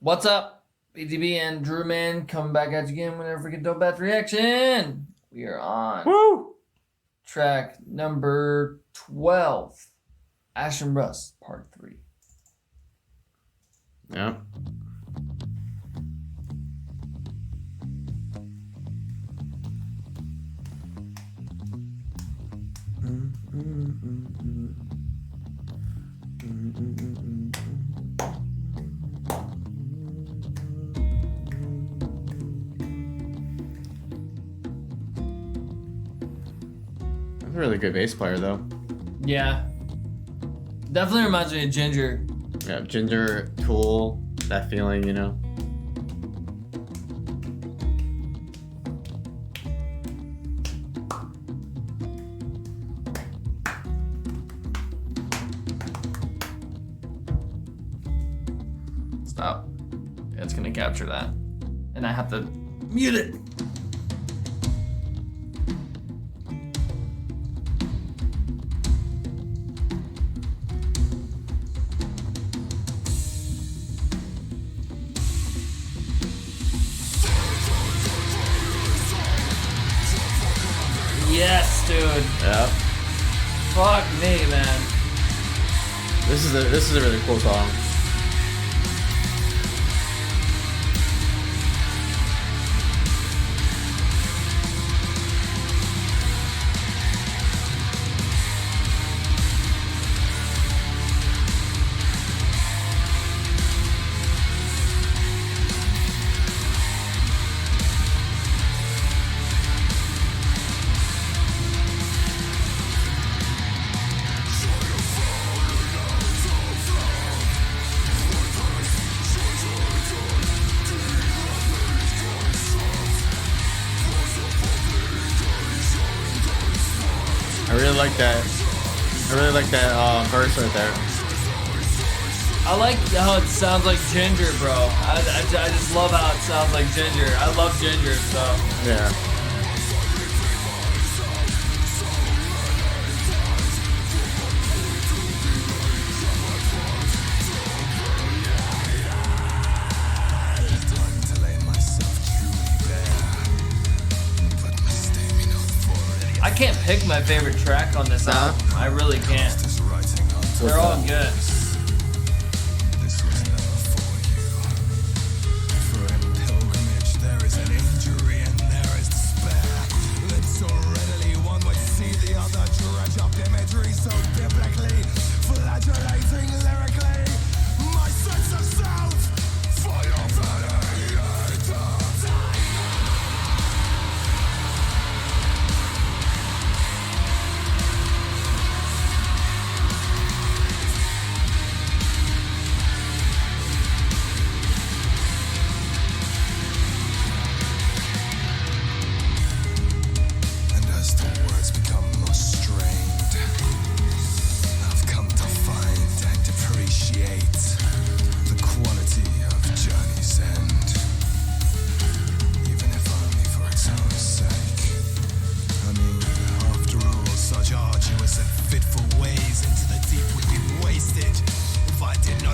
What's up? BTB and Drew Man coming back at you again with a freaking dope bat reaction. We are on track number 12, Ash and Rust, part 3. Yep. That's a really good bass player, though. Yeah. Definitely reminds me of Ginger. Yeah, Ginger, Tool, that feeling, you know? Stop. It's gonna capture that. And I have to mute it. Yes, dude. Yep. Fuck me, man. This is a really cool song. I really like that. I really like that verse right there. I like how it sounds like Ginger, bro. I just love how it sounds like Ginger. I love Ginger, so. Yeah. I can't pick my favorite track on this album. I really can't. They're all good.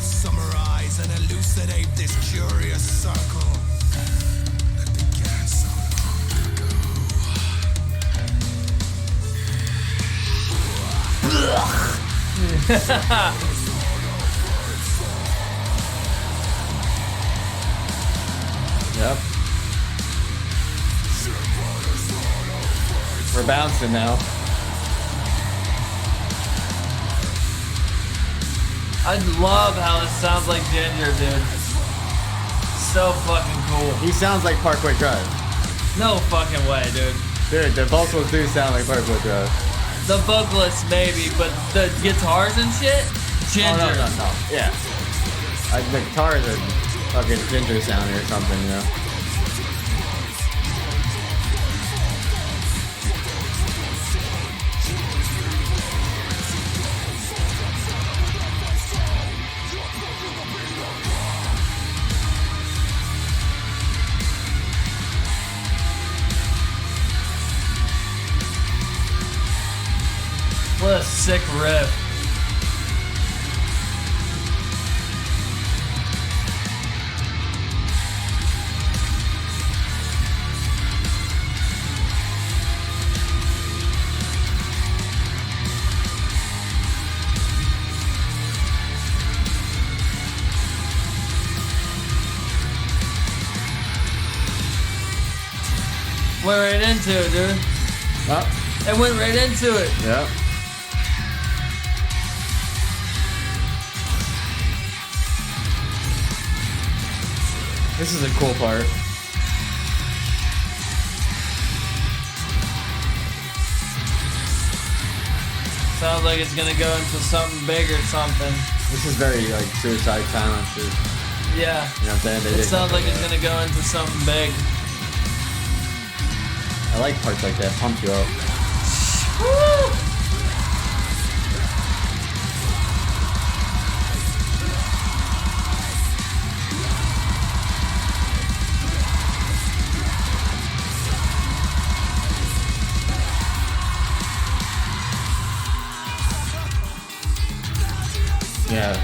Summarize and elucidate this curious circle that began so long ago. Yep. We're bouncing now. I love how it sounds like Ginger, dude. So fucking cool. He sounds like Parkway Drive. No fucking way, dude. Dude, the vocals do sound like Parkway Drive. The vocalists maybe, but the guitars and shit, Ginger. Oh, no. Yeah. The guitars are fucking Ginger sounding or something, you know? What a sick riff. Went right into it, dude. Oh, It went right into it. yeah. This is a cool part. Sounds like it's gonna go into something big or something. This is very like Suicide Silences. Yeah. You know what I'm saying? They It did sounds like something it's gonna go into something big. I like parts like that. Pump you up. Woo! Yeah.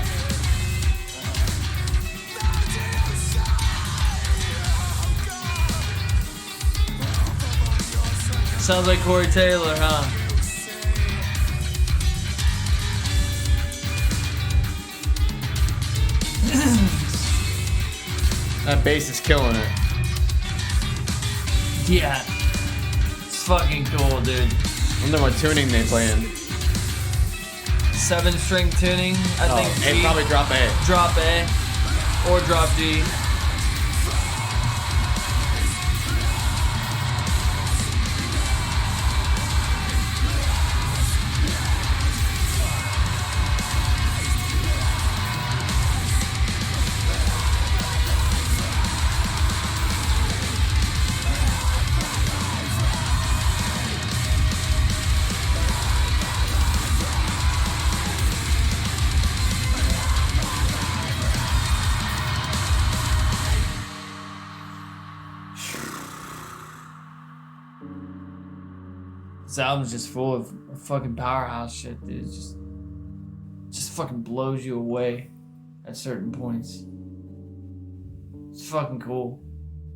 Sounds like Corey Taylor, huh? That bass is killing it. Yeah. It's fucking cool, dude. I wonder what tuning they play in. 7-string tuning, I think. They G, probably drop A. drop A or drop D. This album's just full of fucking powerhouse shit, dude. It just fucking blows you away at certain points. It's fucking cool.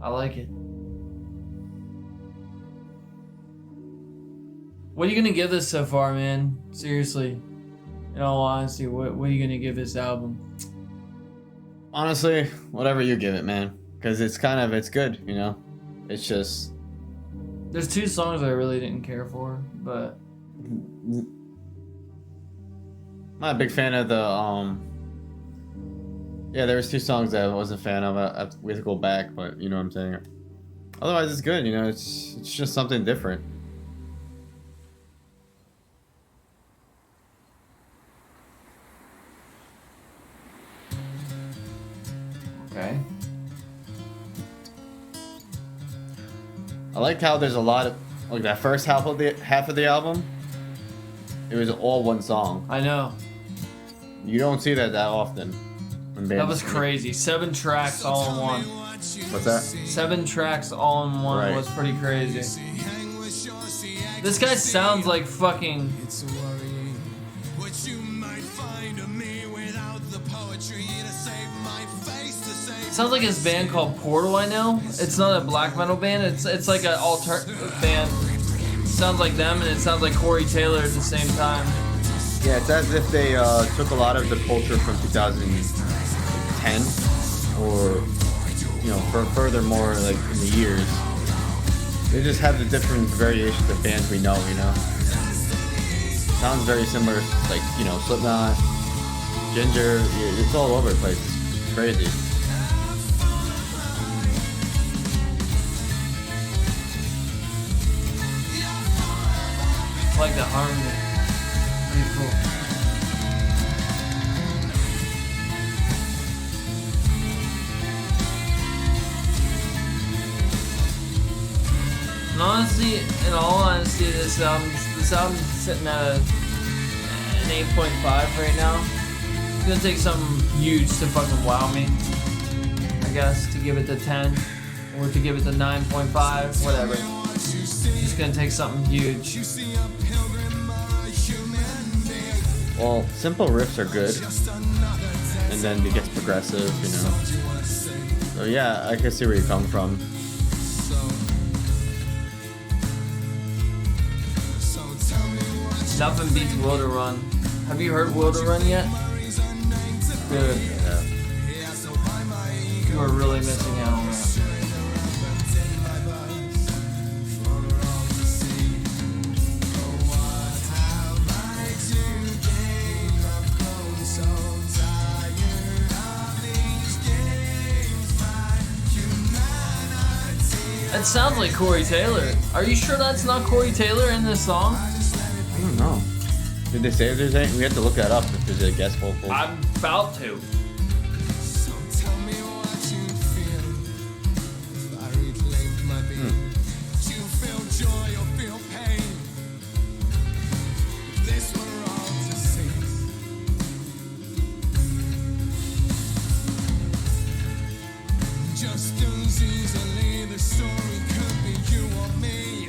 I like it. What are you gonna give this so far, man? Seriously. In all honesty, what are you gonna give this album? Honestly, whatever you give it, man. Because it's good, you know? It's just... There's 2 songs I really didn't care for, but... Not a big fan of the, Yeah, there was 2 songs that I wasn't a fan of. We have to go back, but you know what I'm saying? Otherwise, it's good, you know? It's just something different. Okay. I like how there's a lot of... Like, that first half of the album, it was all one song. I know. You don't see that often. When That bands was crazy. 7 tracks all in one. What's that? 7 tracks all in one Right. was pretty crazy. This guy sounds like fucking... Sounds like his band called Portal, I know. It's not a black metal band, it's like an alternative band. It sounds like them and it sounds like Corey Taylor at the same time. Yeah, it's as if they took a lot of the culture from 2010, or you know, furthermore, like in the years. They just have the different variations of bands we know, you know. Sounds very similar, like, you know, Slipknot, Ginger. It's all over the place. It's crazy. I like the harmony. Pretty cool. And honestly, in all honesty, this album's sitting at an 8.5 right now. It's gonna take something huge to fucking wow me, I guess, to give it the 10 or to give it the 9.5, whatever. It's gonna take something huge. Well, simple riffs are good, and then it gets progressive, you know. So yeah, I can see where you're coming from. Nothing beats Wilder Run. Have you heard Wilder Run yet? Dude, Yeah. you are really missing out on that. That sounds like Corey Taylor. Are you sure that's not Corey Taylor in this song? I don't know. Did they say if there's any? We have to look that up if there's a guest vocal. I'm about to. So tell me what you feel. If I reclaimed my being. Do you feel joy or feel pain? If this were all to see. Just as easily the story could be you or me.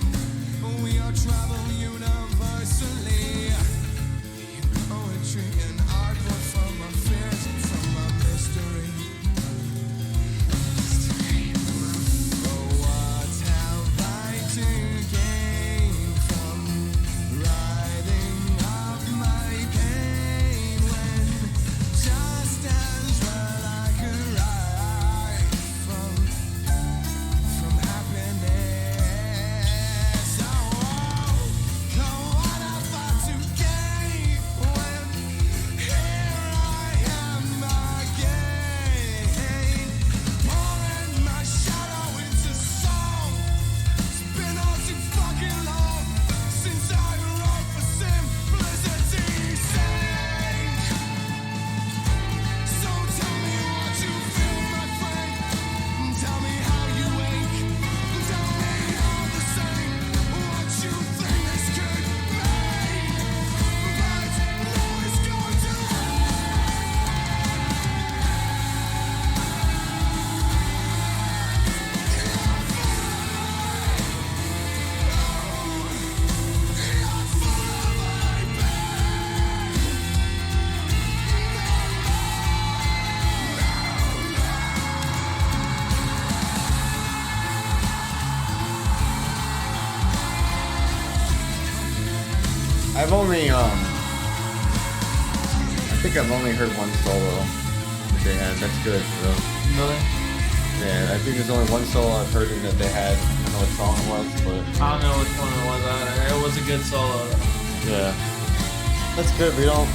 We all travel universally. Poetry and art were from my fears and from my mystery. Oh, what have I to gain from writing of my pain when just as well I could write from happiness? Oh, what have I to gain when here I am again, pouring my shadow into song. It's been all too fucking long since I wrote for simplicity's sake. So tell me what you feel, my friend. Tell me how you ache. Tell me all the same what you think this could be. But no, it's going to I've only I think I've only heard one solo that they had. That's good, though. Really? Yeah, I think there's only one solo I've heard in that they had. I don't know what song it was, but I don't know which one it was either. It was a good solo. yeah, that's good. We don't,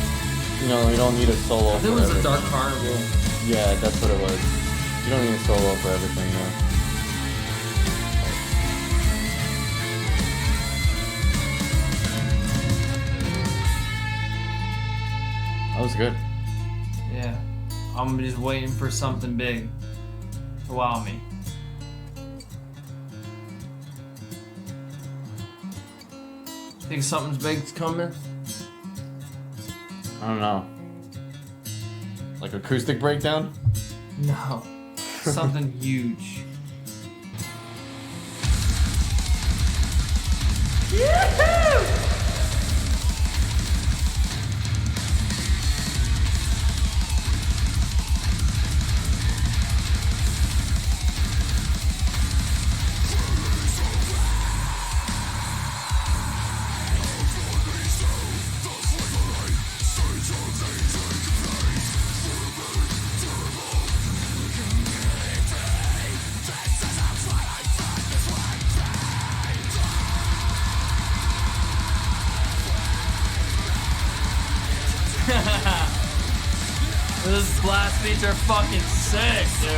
we don't need a solo. I think it for was a everything. Dark Carnival. Yeah, that's what it was. You don't need a solo for everything, though. That was good. Yeah. I'm just waiting for something big to wow me. Think something's big's coming? I don't know. Like acoustic breakdown? No. Something huge. Those blast beats are fucking sick, dude.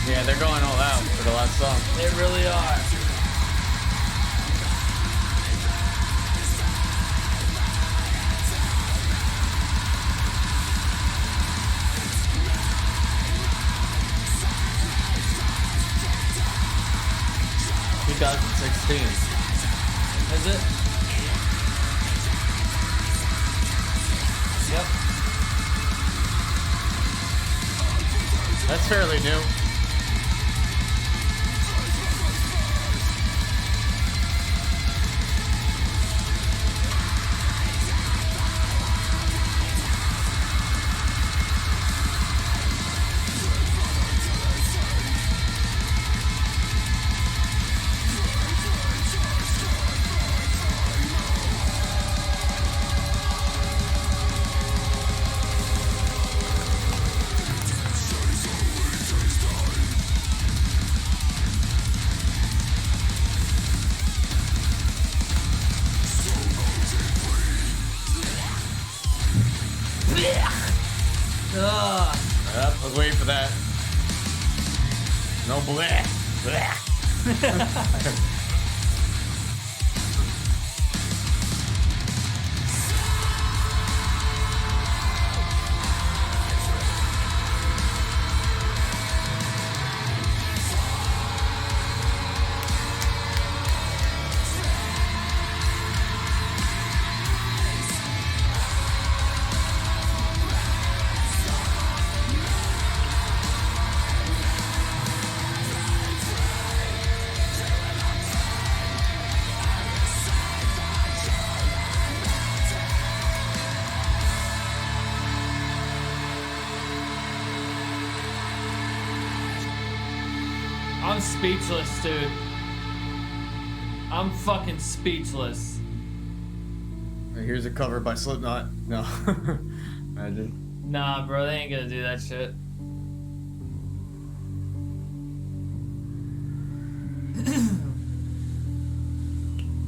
Yeah, they're going all out for the last song. They really are. Is it? Yep. That's fairly new. Ugh. Yep, I was waiting for that. No bleh. Bleh. I'm speechless, dude. I'm fucking speechless. Here's a cover by Slipknot. No. Imagine. Nah, bro, they ain't gonna do that shit.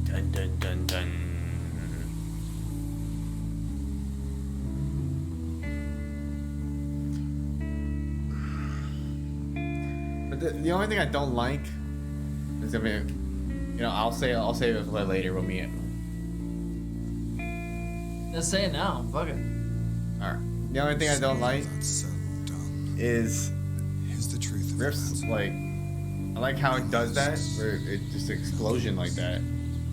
Dun dun dun dun. But the only thing I don't like is, I mean, you know, I'll say it for later when we. Let's say it now. Fuck it. Alright. The only thing I don't like That's so done. is Here's the truth. riffs. Like, I like how it does that, where it's just an explosion like that,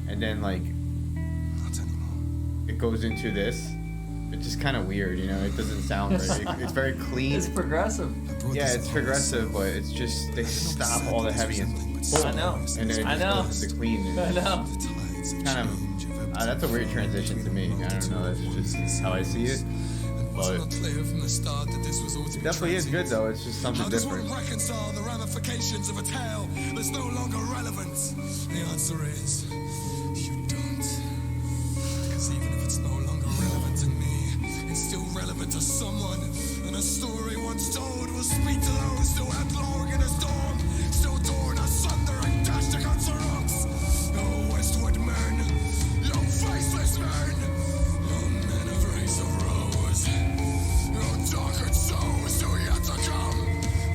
and then like Not anymore. it goes into this. It's just kind of weird, you know. It doesn't sound right. It's very clean. It's progressive. I brought Yeah, this it's upon progressive, myself. but it's just they stop all the heavy and I know. and then it I just know. goes into clean. And I know. The tides of kind change of that's a weird transition to me. I don't know. That's just how I see it. And was it But not clear from the start that this was all to it be definitely is good transient? though. It's just something How does one different. reconcile the ramifications of a tale that's no longer relevant? The answer is you don't. Because even if it's no longer relevant to me, it's still relevant to someone. And a story once told will speak to those still headlong in a storm, still torn asunder and dashed against the rocks. Oh, westward men, young faceless men, young men of race of rose. Your darker souls still yet to come.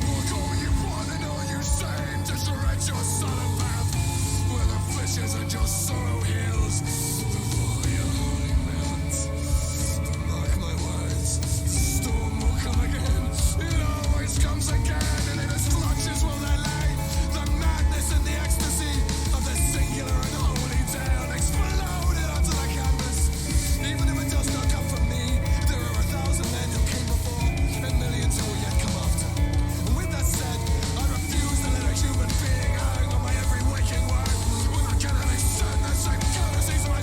Walk all you want and all you same to direct your solid path where the fishes and your sorrow heals. Before your holy mount, mark my words, the storm will come again. It always comes again, and in its clutches will they lay the madness and the ecstasy of the singular and holy tale exploded onto the canvas. Even if it does not come from me, there are 1,000 men who came before, and millions who will yet come after. And with that said, I refuse to let a human being hang on my every waking word when I cannot extend the same courtesies or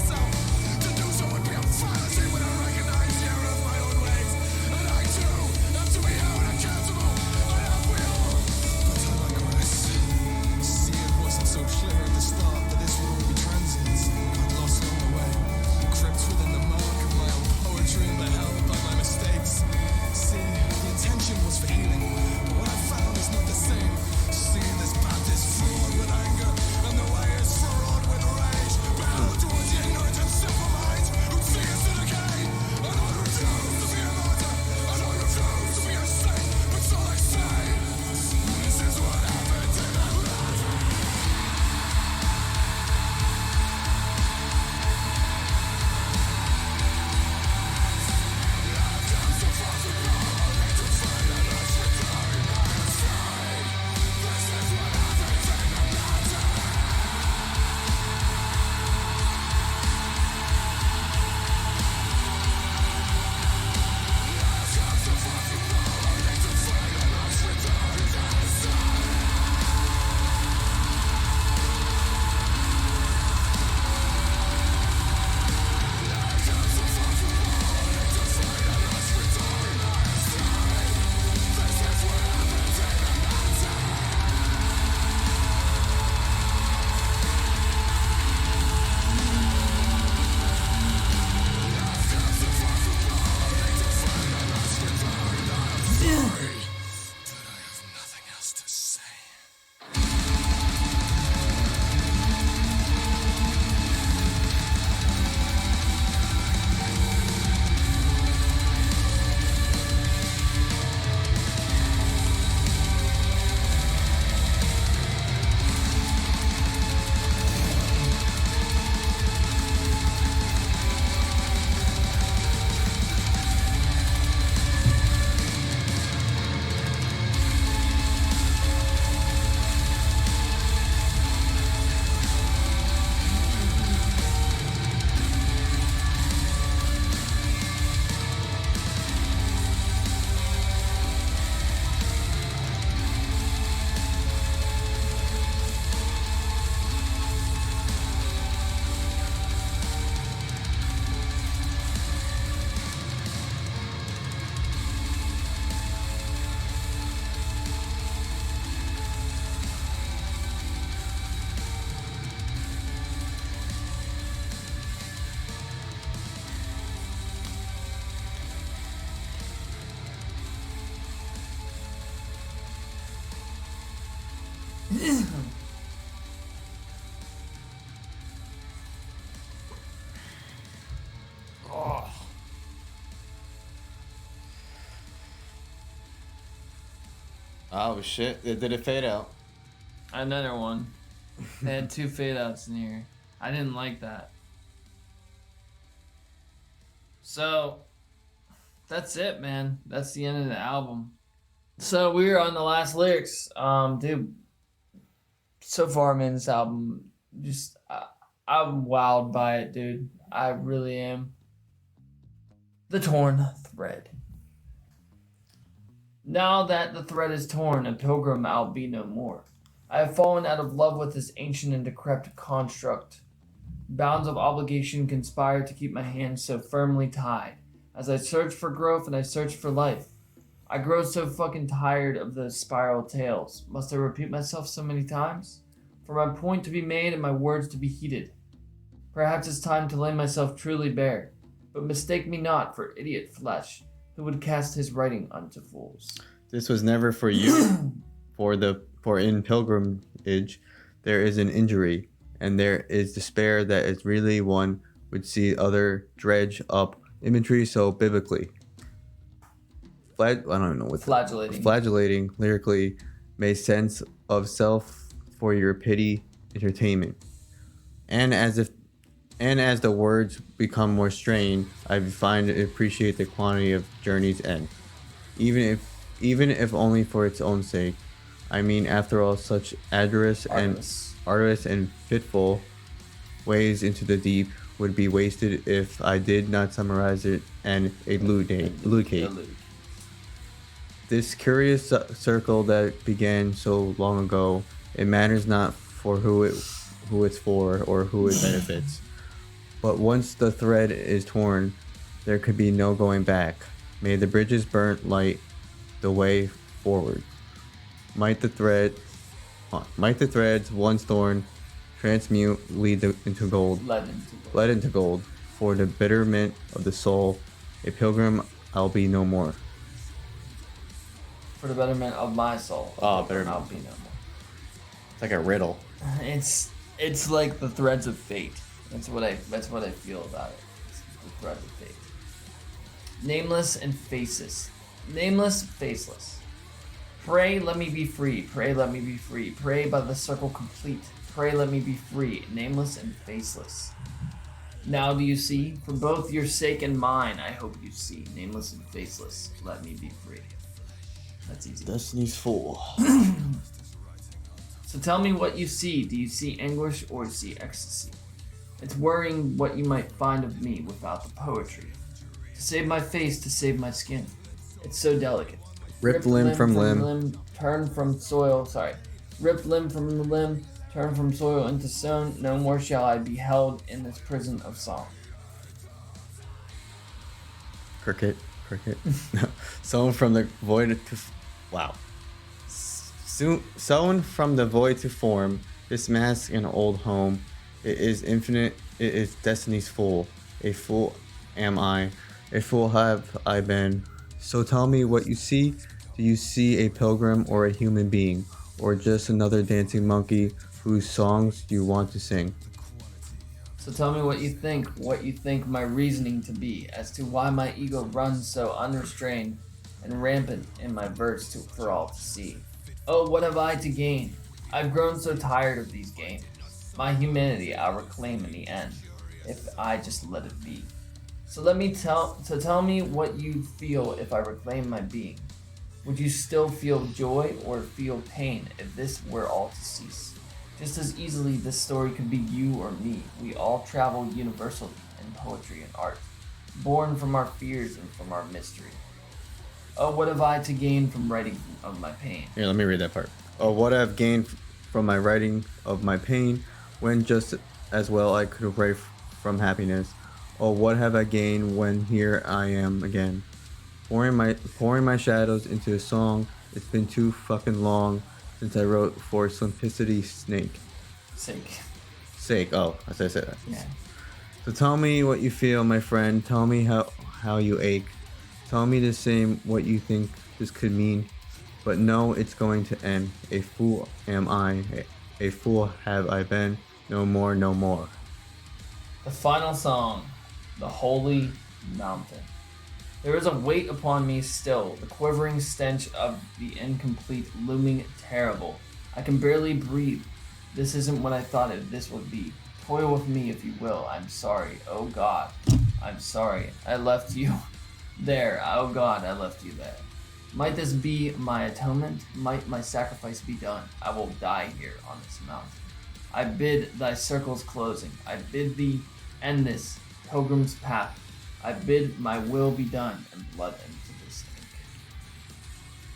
Oh shit! Did it fade out? Another one. They had 2 fade outs in here. I didn't like that. So, that's it, man. That's the end of the album. So we were on the last lyrics. Dude, so far, man, this album, just I'm wowed by it, dude. I really am. The torn thread. Now that the thread is torn, a pilgrim I'll be no more. I have fallen out of love with this ancient and decrepit construct. Bounds of obligation conspire to keep my hands so firmly tied. As I search for growth and I search for life, I grow so fucking tired of those spiral tales. Must I repeat myself so many times? For my point to be made and my words to be heeded. Perhaps it's time to lay myself truly bare, but mistake me not for idiot flesh, who would cast his writing unto fools. This was never for you. For in pilgrimage there is an injury, and there is despair that is really one would see other dredge up imagery so biblically. I don't even know what flagellating lyrically makes sense of self for your pity entertainment. And as the words become more strained, I find to appreciate the quantity of journey's end. Even if only for its own sake. I mean, after all, such arduous and fitful ways into the deep would be wasted if I did not summarize it and elucidate. This curious circle that began so long ago, it matters not for who it's for or who it benefits. But once the thread is torn, there could be no going back. May the bridges burnt light the way forward. Might the threads once torn transmute, lead into gold. Led into gold. For the betterment of the soul, a pilgrim I'll be no more. For the betterment of my soul. Betterment. I'll be no more. It's like a riddle. It's like the threads of fate. That's what I feel about it. It's the threads of fate. Nameless and faceless. Nameless, faceless. Pray, let me be free. Pray, let me be free. Pray by the circle complete. Pray, let me be free. Nameless and faceless. Now do you see? For both your sake and mine, I hope you see. Nameless and faceless. Let me be free. That's easy. Destiny's Fool. So tell me what you see. Do you see anguish or see ecstasy? It's worrying what you might find of me without the poetry. To save my face, to save my skin. It's so delicate. Ripped limb from limb. Turn from soil. Ripped limb from the limb. Turn from soil into stone. No more shall I be held in this prison of song. Cricket. Sown from the void to... Wow. Sown from the void to form. This mask an old home. It is infinite. It is destiny's fool. A fool am I. A fool have I been. So tell me what you see. Do you see a pilgrim or a human being? Or just another dancing monkey whose songs you want to sing? So tell me what you think my reasoning to be as to why my ego runs so unrestrained and rampant in my verse for all to see. Oh, what have I to gain? I've grown so tired of these games. My humanity I'll reclaim in the end, if I just let it be. So tell me what you feel if I reclaim my being. Would you still feel joy or feel pain if this were all to cease? Just as easily this story could be you or me. We all travel universally in poetry and art, born from our fears and from our mystery. Oh, what have I to gain from writing of my pain? Here, let me read that part. Oh, what I've gained from my writing of my pain, when just as well I could write from happiness. Oh, what have I gained when here I am again, pouring my shadows into a song. It's been too fucking long since I wrote for simplicity's sake. Oh, as I said that. Yeah. So tell me what you feel, my friend. Tell me how you ache. Tell me the same what you think this could mean. But no, it's going to end. A fool am I, a fool have I been. No more, no more. The final song, The Holy Mountain. There is a weight upon me still, the quivering stench of the incomplete, looming terrible. I can barely breathe. This isn't what I thought this would be. Toil with me if you will. I'm sorry. Oh God. I'm sorry. I left you there. Oh God, I left you there. Might this be my atonement? Might my sacrifice be done? I will die here on this mountain. I bid thy circles closing. I bid thee end this pilgrim's path. I bid my will be done and blood into this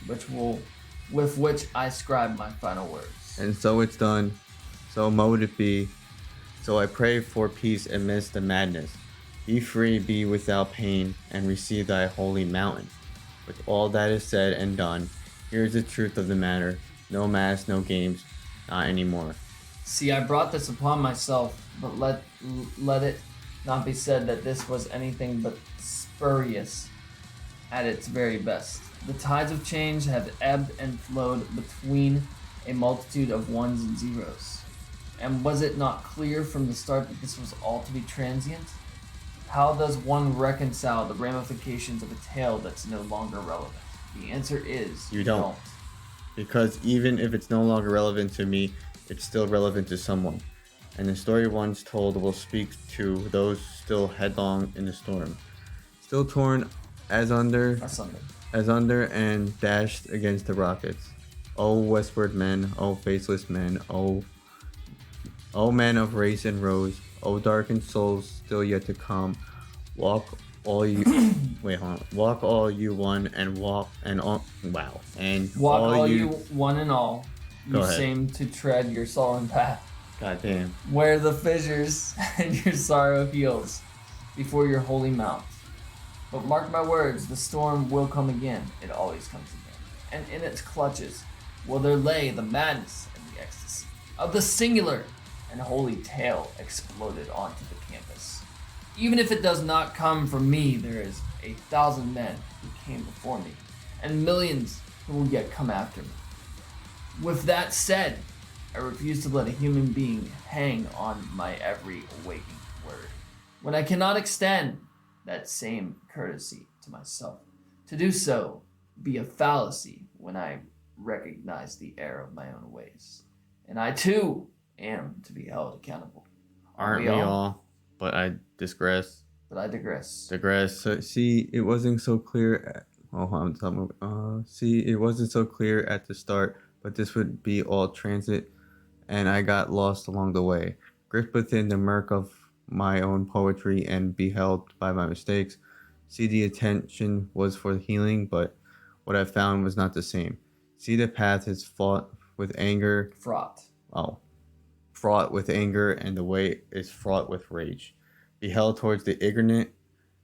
ink. With which I scribe my final words. And so it's done. So mote it be. So I pray for peace amidst the madness. Be free, be without pain, and receive thy holy mountain. With all that is said and done, here's the truth of the matter. No mass, no games, not anymore. See, I brought this upon myself, but let it not be said that this was anything but spurious at its very best. The tides of change have ebbed and flowed between a multitude of ones and zeros. And was it not clear from the start that this was all to be transient? How does one reconcile the ramifications of a tale that's no longer relevant? The answer is You don't. Because even if it's no longer relevant to me, it's still relevant to someone. And the story once told will speak to those still headlong in the storm. Still torn as under and dashed against the rockets. O westward men, O faceless men, O men of race and rose, O darkened souls still yet to come. Walk all you walk all you one and walk and all wow. And walk all you one and all. Go You ahead. seem to tread your sullen path. God damn. Where the fissures and your sorrow heals before your holy mount. But mark my words, the storm will come again. It always comes again. And in its clutches will there lay the madness and the ecstasy of the singular and holy tale exploded onto the campus. Even if it does not come from me, there is 1,000 men who came before me, and millions who will yet come after me. With that said, I refuse to let a human being hang on my every waking word. When I cannot extend that same courtesy to myself, to do so be a fallacy when I recognize the error of my own ways. And I too am to be held accountable. Aren't we all? But I digress. So, see, it wasn't so clear. It wasn't so clear at the start, but this would be all transit, and I got lost along the way, gripped within the murk of my own poetry and beheld by my mistakes. See, the attention was for healing, but what I found was not the same. See, the path is fraught with anger. Fraught with anger, and the way is fraught with rage. Beheld towards the ignorant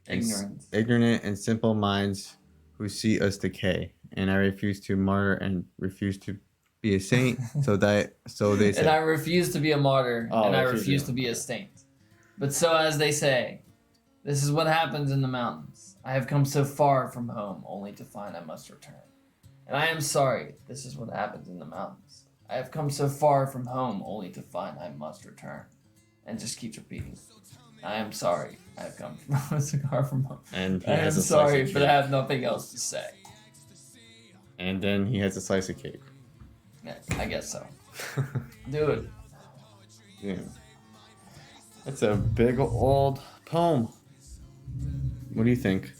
and simple minds who see us decay. And I refuse to martyr and refuse to be a saint. so they say. And I refuse to be a martyr, and I refuse to be a saint. But so as they say, this is what happens in the mountains. I have come so far from home, only to find I must return. And I am sorry, this is what happens in the mountains. I have come so far from home, only to find I must return. And just keeps repeating. I am sorry, I have come so far from home. And I am sorry, but I have nothing else to say. And then he has a slice of cake. Yeah, I guess so. Dude. Yeah. That's a big old poem. What do you think?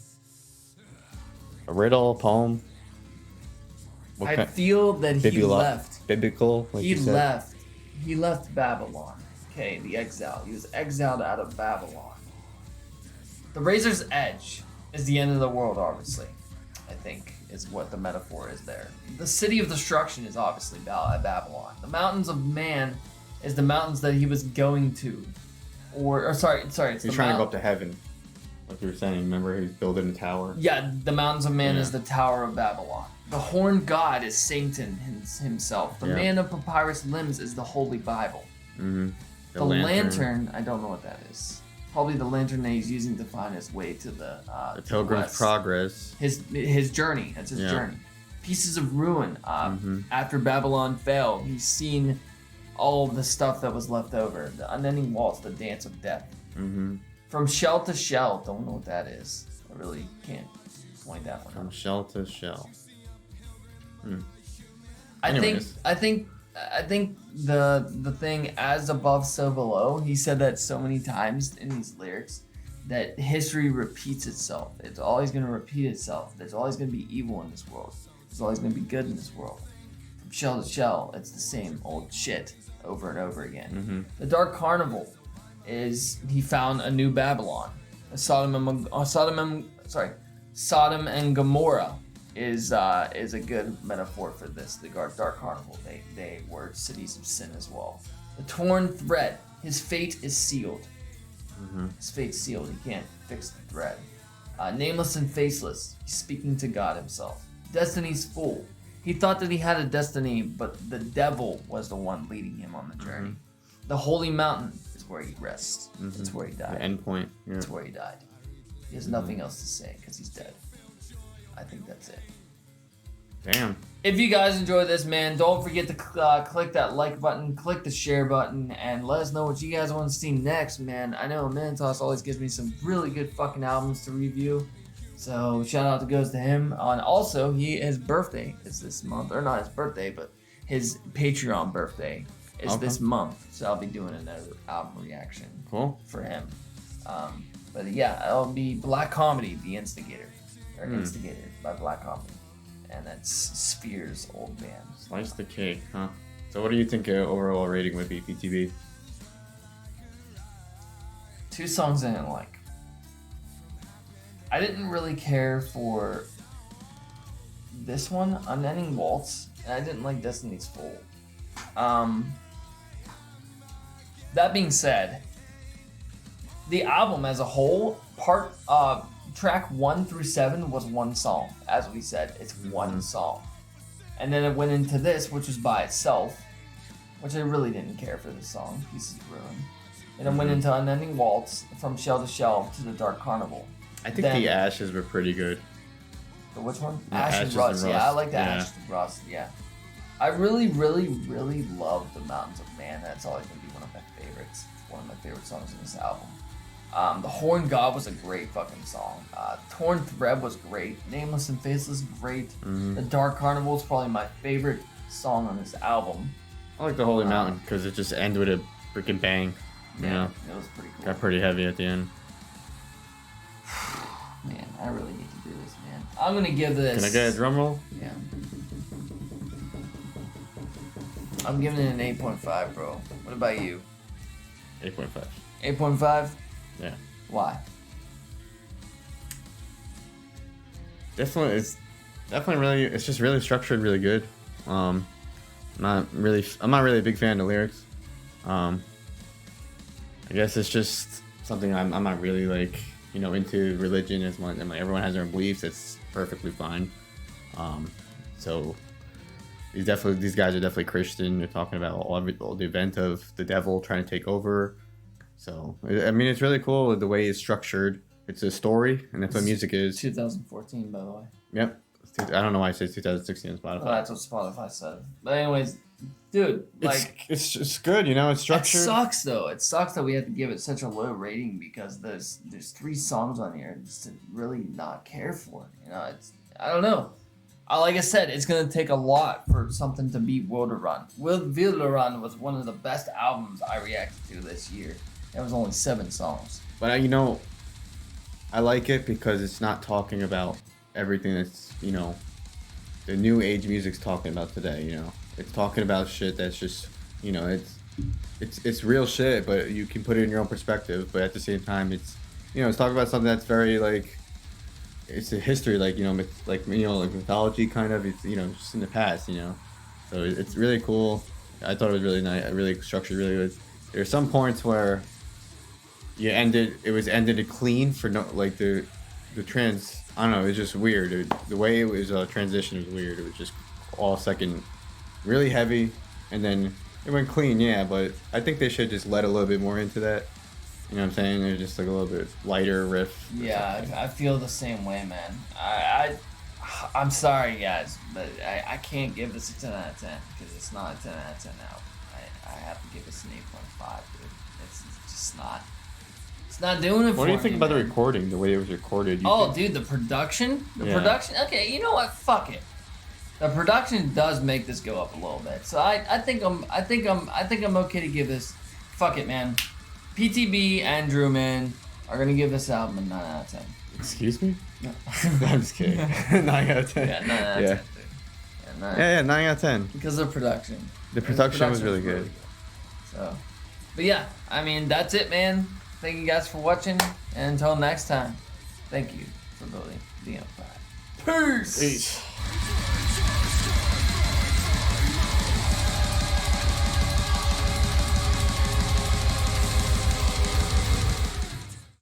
A riddle, a poem? I feel that he left. Biblical, like you said. He left Babylon. Okay, the exile. He was exiled out of Babylon. The razor's edge is the end of the world, obviously. I think is what the metaphor is there. The city of destruction is obviously Babylon. The mountains of man is the mountains that he was going to. Or sorry. It's He's trying to go up to heaven. Like you were saying, remember he was building a tower? Yeah, the mountains of man is the Tower of Babylon. The horned god is Satan himself. The man of papyrus limbs is the Holy Bible. Mm-hmm. The lantern, I don't know what that is. Probably the lantern that he's using to find his way to the Pilgrim's west. Progress. His journey. That's his journey. pieces of ruin. After Babylon fell, he's seen all of the stuff that was left over. The unending waltz, the dance of death. From shell to shell. Don't know what that is. I really can't point that one From out. shell to shell. I think Anyways. the thing as above so below, he said that so many times in these lyrics that history repeats itself. It's always going to repeat itself. There's always going to be evil in this world. There's always going to be good in this world. From shell to shell, it's the same old shit over and over again. The Dark Carnival is he found a new Babylon. Sodom and Gomorrah is a good metaphor for this. The Dark Carnival. They were cities of sin as well. The torn thread. His fate is sealed. His fate's sealed. He can't fix the thread. Nameless and faceless. He's speaking to God himself. Destiny's fool. He thought that he had a destiny, but the devil was the one leading him on the journey. The holy mountain is where he rests. That's where he The died. end point. Yeah. That's where he died. He has nothing else to say because he's dead. I think that's it. Damn. If you guys enjoyed this, man, don't forget to click that like button, click the share button, and let us know what you guys want to see next, man. I know Minotaur's always gives me some really good fucking albums to review. So shout out goes to him. And also, his birthday is this month, or not his birthday, but his Patreon birthday is this month. So I'll be doing another album reaction Cool. for him. But yeah, it'll be Black Comedy, The Instigator, or Instigator by Black Comedy, and that's Sphere's old band. Slice the cake, huh? So what do you think overall rating would be, PTB? 2 songs I didn't like. I didn't really care for this one, Unending Waltz, and I didn't like Destiny's Fool. That being said, the album as a whole, track 1 through 7 was one song. As we said, it's one song. And then it went into this, which was by itself, which I really didn't care for this song, Pieces of Ruin. And it went into Unending Waltz, From Shell to Shell to The Dark Carnival. I think Then- the Ashes were pretty good. The which one? The Ash and Ashes Rust. and Yeah, I Rust, like the yeah. Ash and Rust. Yeah. I really, really, really love The Mountains of Man. That's always going to be one of my favorites. It's one of my favorite songs in this album. The Horn God was a great fucking song. Torn Thread was great. Nameless and Faceless, great. The Dark Carnival is probably my favorite song on this album. I like the Holy Mountain because it just ended with a freaking bang. You know, It was pretty cool. got pretty heavy at the end. Man, I really need to do this, man. I'm going to give this... Can I get a drum roll? Yeah. I'm giving it an 8.5, bro. What about you? 8.5. 8.5? Yeah. Why? It's just really structured really good. I'm not really a big fan of the lyrics. I guess it's just something I'm not really like, into religion as much. I mean, everyone has their own beliefs. It's perfectly fine. So these guys are definitely Christian. They're talking about all the event of the devil trying to take over. So I mean, it's really cool the way it's structured. It's a story, and that's what music is. 2014, by the way. Yep. I don't know why I said 2016 on Spotify. Well, that's what Spotify said. But anyways, dude, like... It's good, it's It structured. sucks, though. It sucks that we have to give it such a low rating because there's 3 songs on here just to really not care for. I don't know. Like I said, it's going to take a lot for something to beat Wilder Run. Wilder Run was one of the best albums I reacted to this year. It was only 7 songs. But I like it because it's not talking about everything that's, the new age music's talking about today, It's talking about shit that's just, it's real shit, but you can put it in your own perspective. But at the same time, it's talking about something that's very like, it's a history, like mythology kind of. It's just in the past, So it's really cool. I thought it was really nice, really structured, really good. There's some points where it was ended clean for no, like the trans. I don't know. It was just weird. The way it was transition was weird. It was just all second, really heavy, and then it went clean. Yeah, but I think they should just let a little bit more into that. You know what I'm saying? They're just like a little bit lighter riff. Yeah, I feel the same way, man. I I'm sorry, guys, but I can't give this a 10 out of 10 because it's not a 10 out of 10 album. I have to give this an 8.5, dude. It's just not. It's not doing it for me. What do you think about the man. recording? The way it was recorded? Oh, dude, the production. Yeah. Production. Okay, you know what? Fuck it. The production does make this go up a little bit, so I think I'm okay to give this. Fuck it, man. PTB and Drewman are gonna give this album a 9 out of 10. Excuse me? No. I'm just kidding. 9 out of 10. Yeah, 9 out of 10. Yeah. Dude. Yeah, 9. Yeah, 9 out of 10. Because of production. The production was really good. So, but yeah, I mean, that's it, man. Thank you guys for watching, and until next time, thank you for building the empire. Peace. Peace.